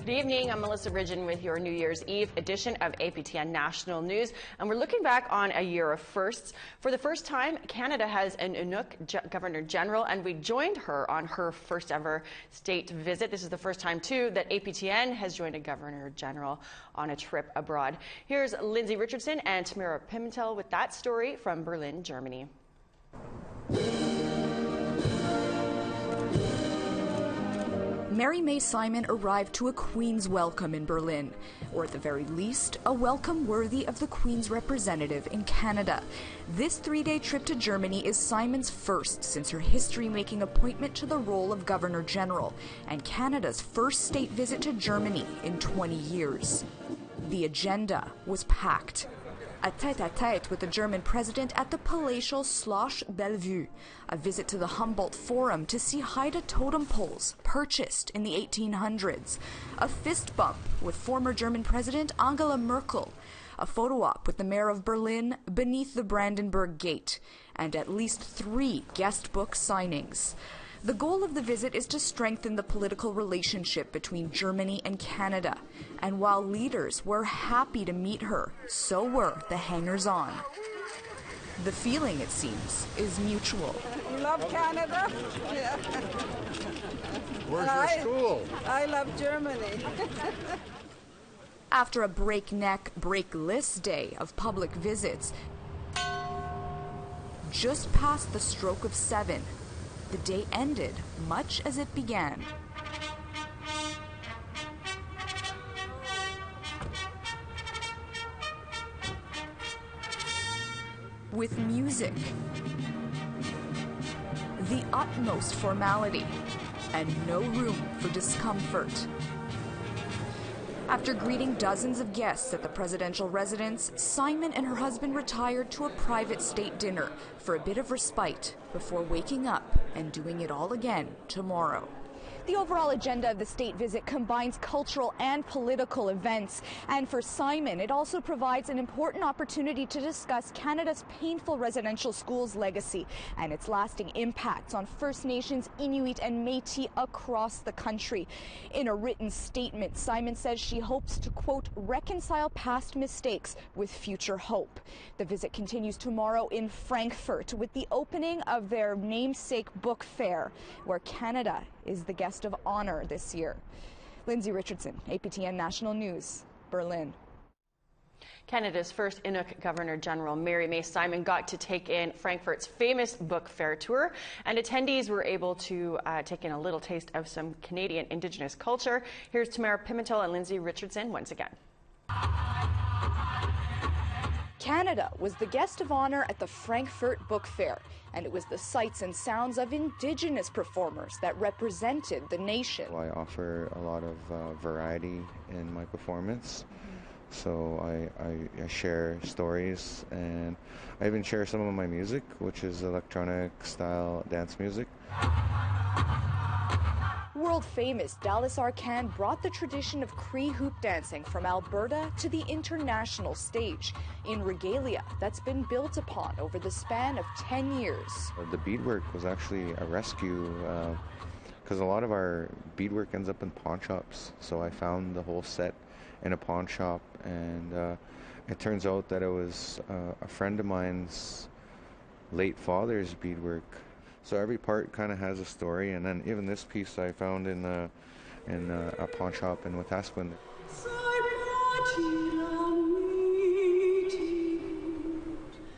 Good evening, I'm Melissa Ridgen with your New Year's Eve edition of APTN National News, and we're looking back on a year of firsts. For the first time, Canada has an Inuk Governor General, and we joined her on her first ever state visit. This is the first time, too, that APTN has joined a Governor General on a trip abroad. Here's Lindsay Richardson and Tamara Pimentel with that story from Berlin, Germany. Mary May Simon arrived to a Queen's welcome in Berlin, or at the very least, a welcome worthy of the Queen's representative in Canada. This three-day trip to Germany is Simon's first since her history-making appointment to the role of Governor General, and Canada's first state visit to Germany in 20 years. The agenda was packed. A tête-à-tête with the German president at the palatial Schloss Bellevue, a visit to the Humboldt Forum to see Haida totem poles purchased in the 1800s, a fist bump with former German President Angela Merkel, a photo op with the mayor of Berlin beneath the Brandenburg Gate, and at least 3 guest book signings. The goal of the visit is to strengthen the political relationship between Germany and Canada. And while leaders were happy to meet her, so were the hangers-on. The feeling, it seems, is mutual. You love Canada? Yeah. Where's your school? I love Germany. After a breakneck, breakless day of public visits, just past the stroke of 7, the day ended much as it began. With music, the utmost formality, and no room for discomfort. After greeting dozens of guests at the presidential residence, Simon and her husband retired to a private state dinner for a bit of respite before waking up and doing it all again tomorrow. The overall agenda of the state visit combines cultural and political events. And for Simon, it also provides an important opportunity to discuss Canada's painful residential schools legacy and its lasting impacts on First Nations, Inuit and Métis across the country. In a written statement, Simon says she hopes to, quote, reconcile past mistakes with future hope. The visit continues tomorrow in Frankfurt with the opening of their namesake book fair, where Canada is the guest of honor this year. Lindsay Richardson, APTN National News, Berlin. Canada's first Inuk Governor General, Mary May Simon, got to take in Frankfurt's famous book fair tour, and attendees were able to take in a little taste of some Canadian Indigenous culture. Here's Tamara Pimentel and Lindsay Richardson once again. Canada was the guest of honor at the Frankfurt Book Fair, and it was the sights and sounds of Indigenous performers that represented the nation. I offer a lot of variety in my performance, so I share stories, and I even share some of my music, which is electronic style dance music. World-famous Dallas Arcan brought the tradition of Cree hoop dancing from Alberta to the international stage in regalia that's been built upon over the span of 10 years. The beadwork was actually a rescue because a lot of our beadwork ends up in pawn shops. So I found the whole set in a pawn shop, and it turns out that it was a friend of mine's late father's beadwork. So every part kind of has a story, and then even this piece I found in a pawn shop in Wetaskiwin.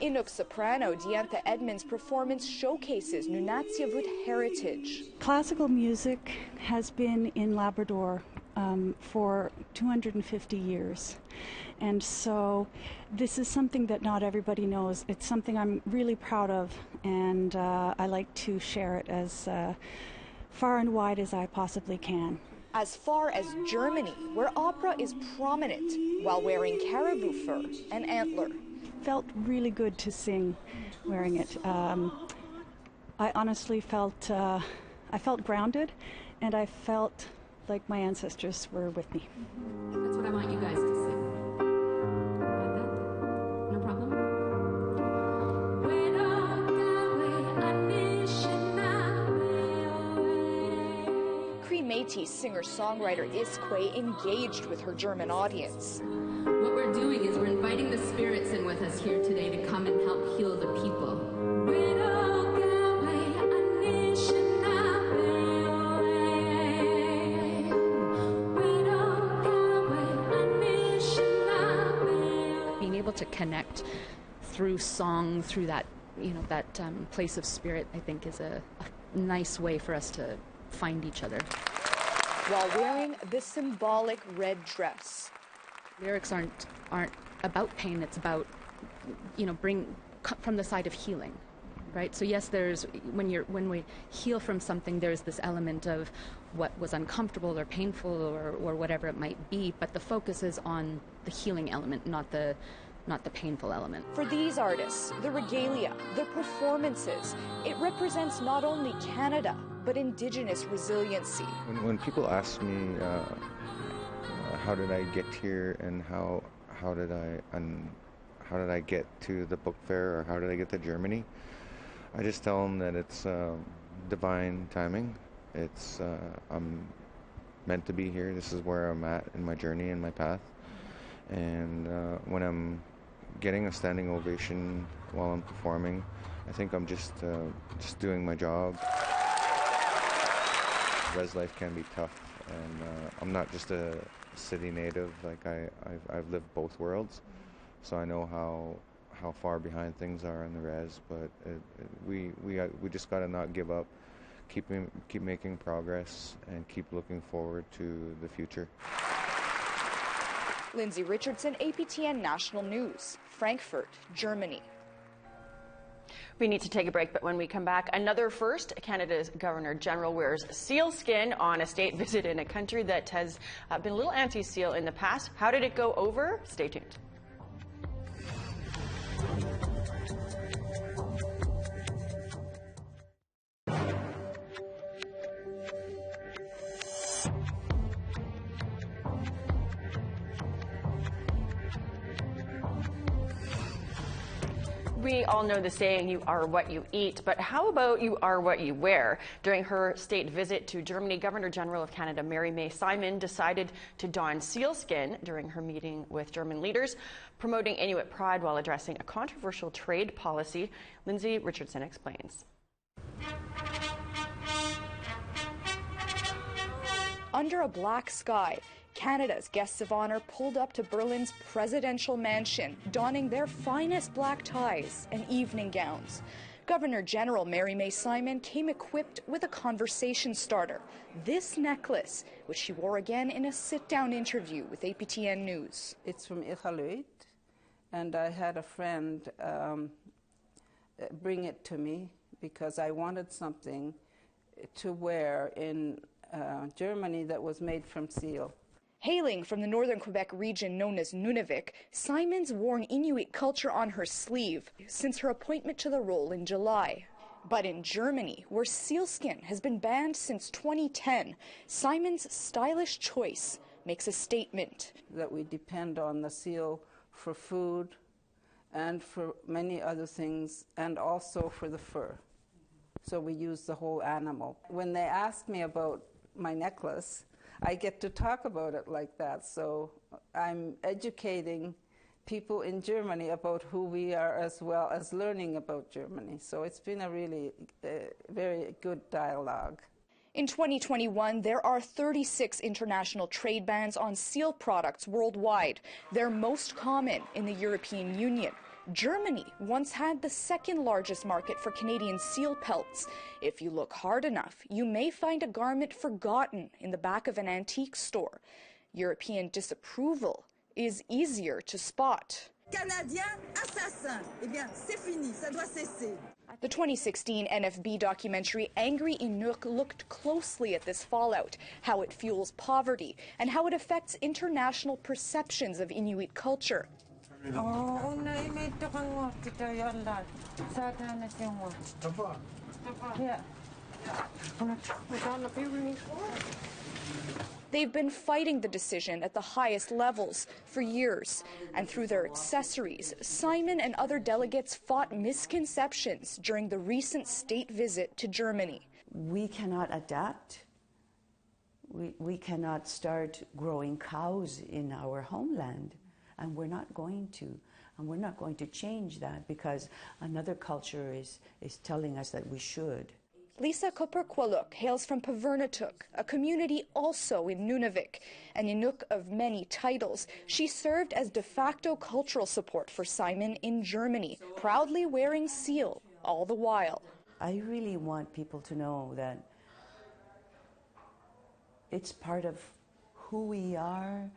Inuk soprano Diantha Edmonds' performance showcases Nunatsiavut heritage. Classical music has been in Labrador for 250 years. And so this is something that not everybody knows. It's something I'm really proud of, and I like to share it as far and wide as I possibly can. As far as Germany, where opera is prominent while wearing caribou fur and antler. Felt really good to sing wearing it. I honestly felt grounded, and I felt like my ancestors were with me. That's what I want you guys to sing. Got that? No problem? Cree Métis LGBT singer-songwriter Isque engaged with her German audience. What we're doing is we're inviting the spirits in with us here today to come and help heal the people. Being able to connect through song, through that, that place of spirit, I think is a nice way for us to find each other. While wearing this symbolic red dress. Lyrics aren't about pain, it's about, from the side of healing, right? So yes, there's, when we heal from something, there's this element of what was uncomfortable or painful or whatever it might be, but the focus is on the healing element, not the painful element. For these artists, the regalia, the performances, it represents not only Canada, but Indigenous resiliency. When people ask me how did I get here and how did I get to the book fair or how did I get to Germany, I just tell them that it's divine timing. It's I'm meant to be here. This is where I'm at in my journey and my path. And when I'm getting a standing ovation while I'm performing, I think I'm just doing my job. Res life can be tough, and I'm not just a city native. Like I've lived both worlds, so I know how far behind things are in the res. But we just gotta not give up, keep making progress, and keep looking forward to the future. Lindsay Richardson, APTN National News, Frankfurt, Germany. We need to take a break, but when we come back, another first. Canada's Governor General wears sealskin on a state visit in a country that has been a little anti-seal in the past. How did it go over? Stay tuned. We all know the saying, you are what you eat, but how about you are what you wear? During her state visit to Germany, Governor General of Canada Mary May Simon decided to don sealskin during her meeting with German leaders, promoting Inuit pride while addressing a controversial trade policy. Lindsay Richardson explains. Under a black sky, Canada's guests of honor pulled up to Berlin's presidential mansion, donning their finest black ties and evening gowns. Governor General Mary May Simon came equipped with a conversation starter, this necklace, which she wore again in a sit-down interview with APTN News. It's from Iqaluit, and I had a friend bring it to me because I wanted something to wear in Germany that was made from seal. Hailing from the northern Quebec region known as Nunavik, Simon's worn Inuit culture on her sleeve since her appointment to the role in July. But in Germany, where sealskin has been banned since 2010, Simon's stylish choice makes a statement. That we depend on the seal for food and for many other things, and also for the fur. So we use the whole animal. When they ask me about my necklace, I get to talk about it like that. So I'm educating people in Germany about who we are, as well as learning about Germany. So it's been a really very good dialogue. In 2021, there are 36 international trade bans on seal products worldwide. They're most common in the European Union. Germany once had the second largest market for Canadian seal pelts. If you look hard enough, you may find a garment forgotten in the back of an antique store. European disapproval is easier to spot. Canadien assassin. Eh bien, c'est fini, ça doit cesser. The 2016 NFB documentary Angry Inuk looked closely at this fallout, how it fuels poverty, and how it affects international perceptions of Inuit culture. They've been fighting the decision at the highest levels for years, and through their accessories, Simon and other delegates fought misconceptions during the recent state visit to Germany. We cannot adapt we cannot start growing cows in our homeland, and we're not going to. And we're not going to change that because another culture is telling us that we should. Lisa Koperkwaluk hails from Pavernatuk, a community also in Nunavik. An Inuk of many titles, she served as de facto cultural support for Simon in Germany, proudly wearing seal all the while. I really want people to know that it's part of who we are.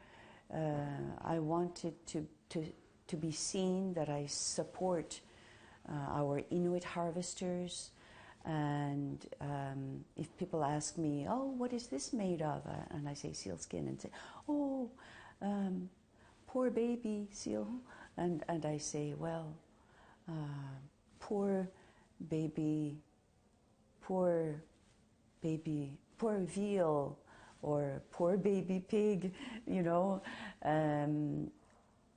I want it to be seen that I support our Inuit harvesters. And if people ask me, oh, what is this made of? And I say sealskin, and say, oh, poor baby seal. And I say, well, poor baby, poor veal, or poor baby pig, you know.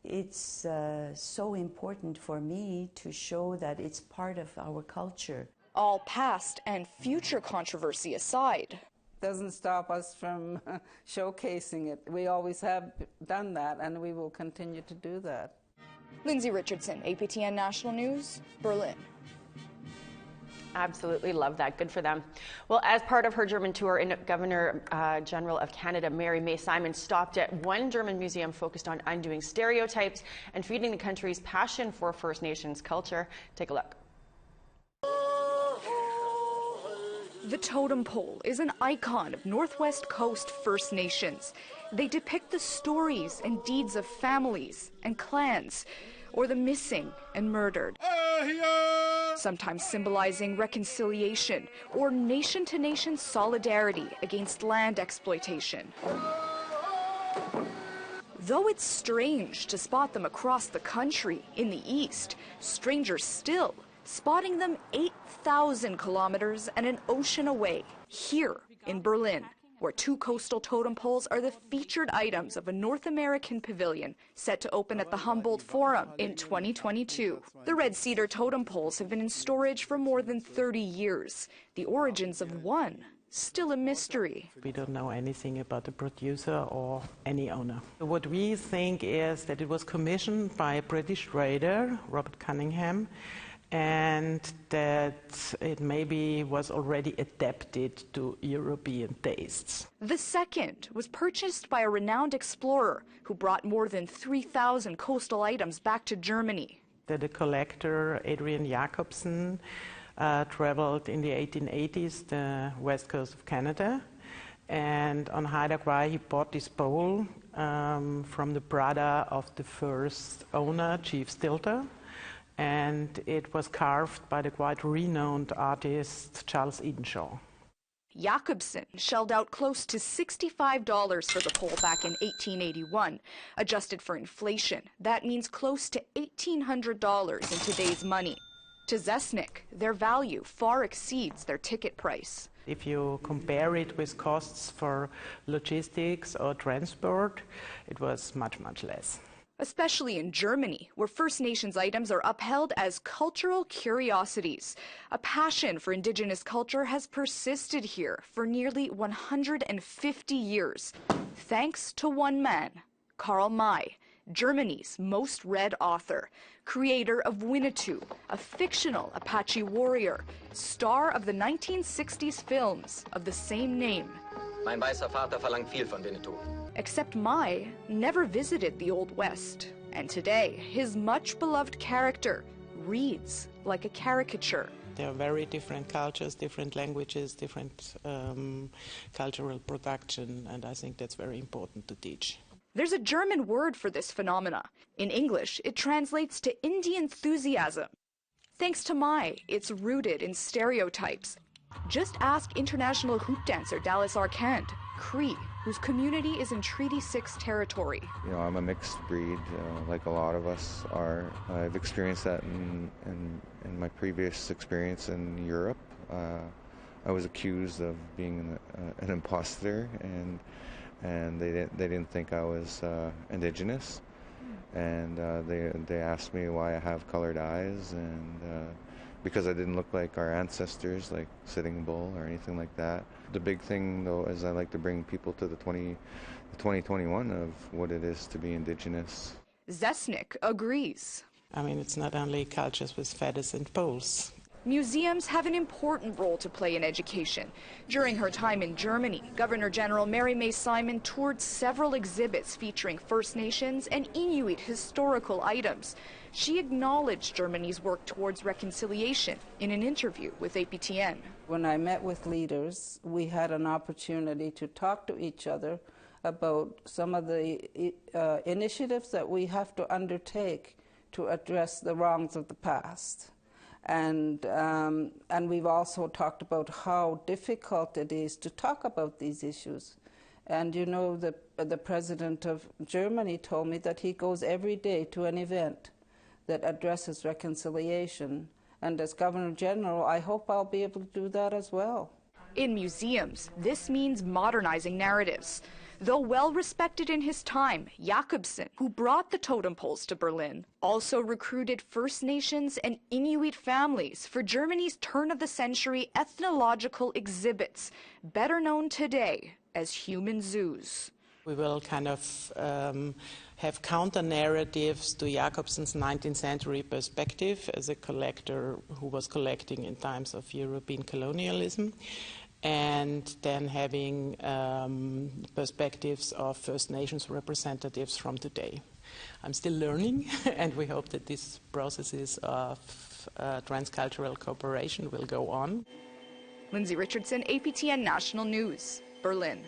It's so important for me to show that it's part of our culture. All past and future controversy aside. Doesn't stop us from showcasing it. We always have done that, and we will continue to do that. Lindsay Richardson, APTN National News, Berlin. Absolutely love that. Good for them. Well, as part of her German tour, Governor General of Canada, Mary May Simon, stopped at one German museum focused on undoing stereotypes and feeding the country's passion for First Nations culture. Take a look. The totem pole is an icon of Northwest Coast First Nations. They depict the stories and deeds of families and clans, or the missing and murdered, sometimes symbolizing reconciliation or nation-to-nation solidarity against land exploitation. Though it's strange to spot them across the country in the east, stranger still spotting them 8,000 kilometers and an ocean away, here in Berlin, where two coastal totem poles are the featured items of a North American pavilion set to open at the Humboldt Forum in 2022. The red cedar totem poles have been in storage for more than 30 years. The origins of one still a mystery. We don't know anything about the producer or any owner. What we think is that it was commissioned by a British trader, Robert Cunningham, and that it maybe was already adapted to European tastes. The second was purchased by a renowned explorer who brought more than 3,000 coastal items back to Germany. The collector, Adrian Jacobsen, traveled in the 1880s the west coast of Canada, and on Haida Gwaii he bought this bowl from the brother of the first owner, Chief Stilter. And it was carved by the quite renowned artist Charles Edenshaw. Jacobsen shelled out close to $65 for the pole back in 1881. Adjusted for inflation, that means close to $1,800 in today's money. To Zesnik, their value far exceeds their ticket price. If you compare it with costs for logistics or transport, it was much, much less. Especially in Germany, where First Nations items are upheld as cultural curiosities. A passion for Indigenous culture has persisted here for nearly 150 years, thanks to one man, Karl May, Germany's most read author, creator of Winnetou, a fictional Apache warrior, star of the 1960s films of the same name. Mein weißer Vater verlangt viel von Winnetou. Except Mai never visited the Old West, and today his much-beloved character reads like a caricature. There are very different cultures, different languages, different cultural production, and I think that's very important to teach. There's a German word for this phenomena. In English, it translates to Indian enthusiasm. Thanks to Mai, it's rooted in stereotypes. Just ask international hoop dancer Dallas Arcand, Cree, whose community is in Treaty 6 territory. You know, I'm a mixed breed, like a lot of us are. I've experienced that in my previous experience in Europe. I was accused of being an imposter, and they didn't think I was Indigenous, and they asked me why I have colored eyes, and because I didn't look like our ancestors, like Sitting Bull or anything like that. The big thing, though, is I like to bring people to the 2021 of what it is to be Indigenous. Zesnik agrees. I mean, it's not only cultures with feathers and poles. Museums have an important role to play in education. During her time in Germany, Governor General Mary May Simon toured several exhibits featuring First Nations and Inuit historical items. She acknowledged Germany's work towards reconciliation in an interview with APTN. When I met with leaders, we had an opportunity to talk to each other about some of the initiatives that we have to undertake to address the wrongs of the past. And we've also talked about how difficult it is to talk about these issues. And you know, the president of Germany told me that he goes every day to an event that addresses reconciliation. And as Governor General, I hope I'll be able to do that as well. In museums, this means modernizing narratives. Though well respected in his time, Jakobsen, who brought the totem poles to Berlin, also recruited First Nations and Inuit families for Germany's turn-of-the-century ethnological exhibits, better known today as human zoos. We will kind of have counter-narratives to Jakobsen's 19th century perspective as a collector who was collecting in times of European colonialism, and then having perspectives of First Nations representatives from today. I'm still learning, and we hope that these processes of transcultural cooperation will go on. Lindsay Richardson, APTN National News, Berlin.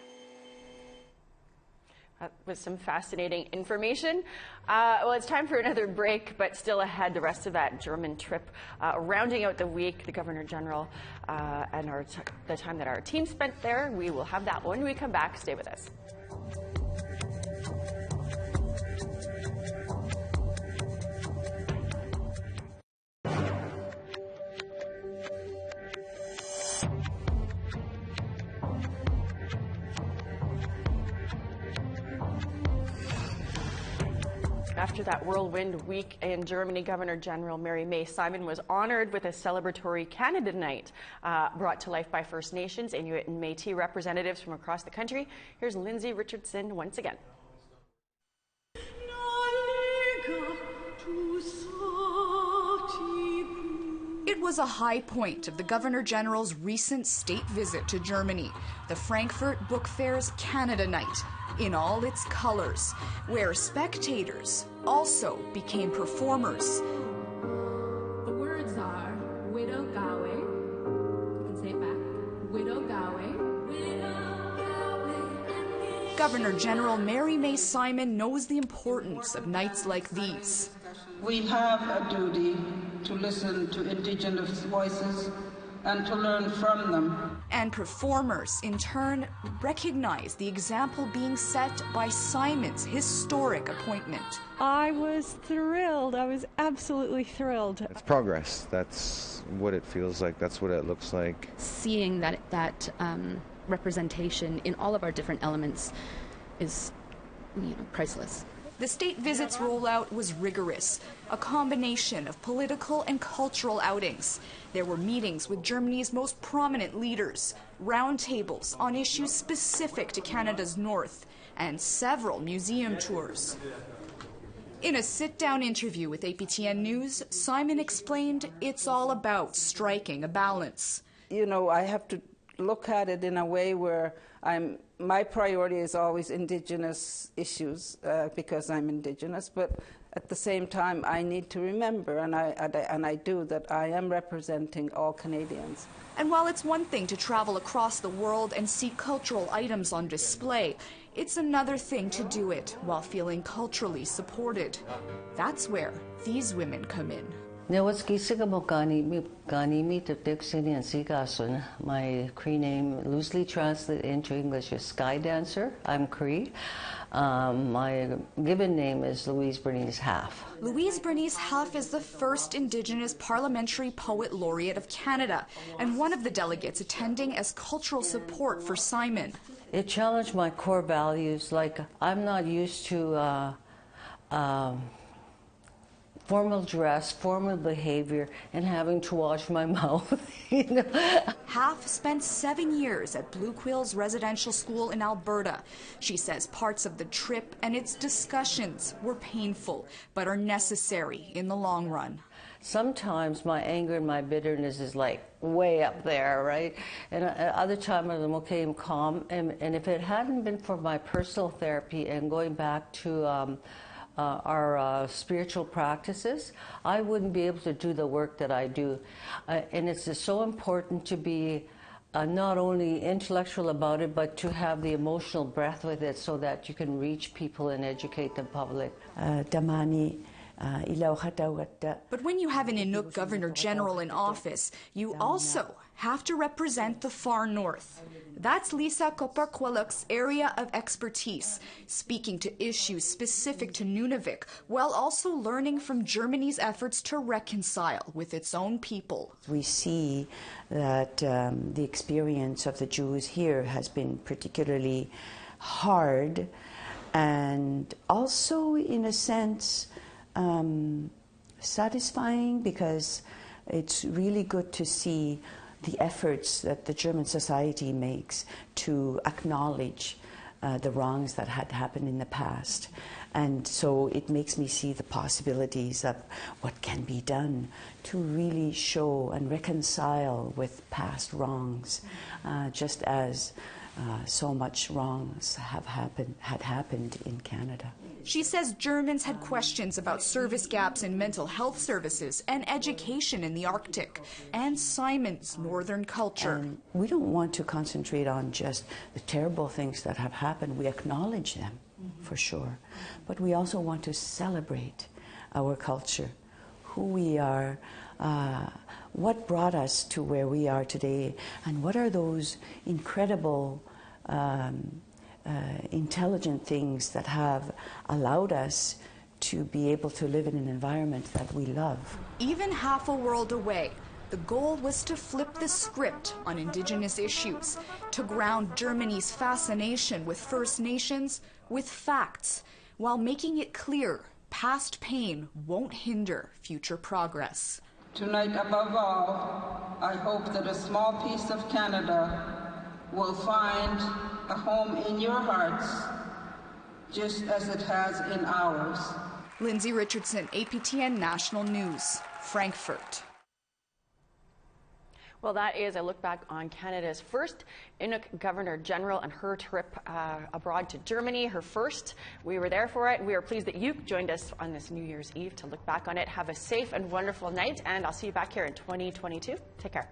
With some fascinating information. Well, it's time for another break, but still ahead, the rest of that German trip. Rounding out the week, the Governor General and the time that our team spent there. We will have that when we come back. Stay with us. After that whirlwind week in Germany, Governor General Mary May Simon was honored with a celebratory Canada Night brought to life by First Nations, Inuit and Métis representatives from across the country. Here's Lindsay Richardson once again. It was a high point of the Governor General's recent state visit to Germany, the Frankfurt Book Fair's Canada Night, in all its colors, where spectators also became performers. The words are Widow Gawe. You can say it back. Widow Gawe. Widow Gawe. Governor General Mary May Simon knows the importance of nights like these. We have a duty to listen to Indigenous voices and to learn from them. And performers, in turn, recognize the example being set by Simon's historic appointment. I was thrilled. I was absolutely thrilled. It's progress. That's what it feels like. That's what it looks like. Seeing that representation in all of our different elements is, priceless. The state visit's rollout was rigorous, a combination of political and cultural outings. There were meetings with Germany's most prominent leaders, roundtables on issues specific to Canada's north, and several museum tours. In a sit-down interview with APTN News, Simon explained it's all about striking a balance. You know, I have to look at it in a way where my priority is always Indigenous issues because I'm Indigenous, but at the same time I need to remember, and I do, that I am representing all Canadians. And while it's one thing to travel across the world and see cultural items on display, it's another thing to do it while feeling culturally supported. That's where these women come in. My Cree name loosely translated into English is Sky Dancer. I'm Cree. My given name is Louise Bernice Half. Louise Bernice Half is the first Indigenous Parliamentary Poet Laureate of Canada and one of the delegates attending as cultural support for Simon. It challenged my core values, like I'm not used to formal dress, formal behavior, and having to wash my mouth. You know? Half spent 7 years at Blue Quills Residential School in Alberta. She says parts of the trip and its discussions were painful, but are necessary in the long run. Sometimes my anger and my bitterness is like way up there, right? And other times I'm okay, I'm calm. And if it hadn't been for my personal therapy and going back to our spiritual practices, I wouldn't be able to do the work that I do. And it's just so important to be not only intellectual about it, but to have the emotional breath with it so that you can reach people and educate the public. But when you have an Inuk Governor General in office, you also have to represent the far north. That's Lisa Koparkwaluk's area of expertise, speaking to issues specific to Nunavik, while also learning from Germany's efforts to reconcile with its own people. We see that the experience of the Jews here has been particularly hard, and also, in a sense, satisfying, because it's really good to see the efforts that the German society makes to acknowledge the wrongs that had happened in the past. And so it makes me see the possibilities of what can be done to really show and reconcile with past wrongs, just as so much wrongs had happened in Canada. She says Germans had questions about service gaps in mental health services and education in the Arctic, and Simon's northern culture. And we don't want to concentrate on just the terrible things that have happened. We acknowledge them, for sure. But we also want to celebrate our culture, who we are, what brought us to where we are today, and what are those incredible intelligent things that have allowed us to be able to live in an environment that we love. Even half a world away, the goal was to flip the script on Indigenous issues, to ground Germany's fascination with First Nations with facts, while making it clear past pain won't hinder future progress. Tonight, above all, I hope that a small piece of Canada will find a home in your hearts, just as it has in ours. Lindsay Richardson, APTN National News, Frankfurt. Well, that is a look back on Canada's first Inuk Governor General and her trip abroad to Germany, her first. We were there for it. We are pleased that you joined us on this New Year's Eve to look back on it. Have a safe and wonderful night, and I'll see you back here in 2022. Take care.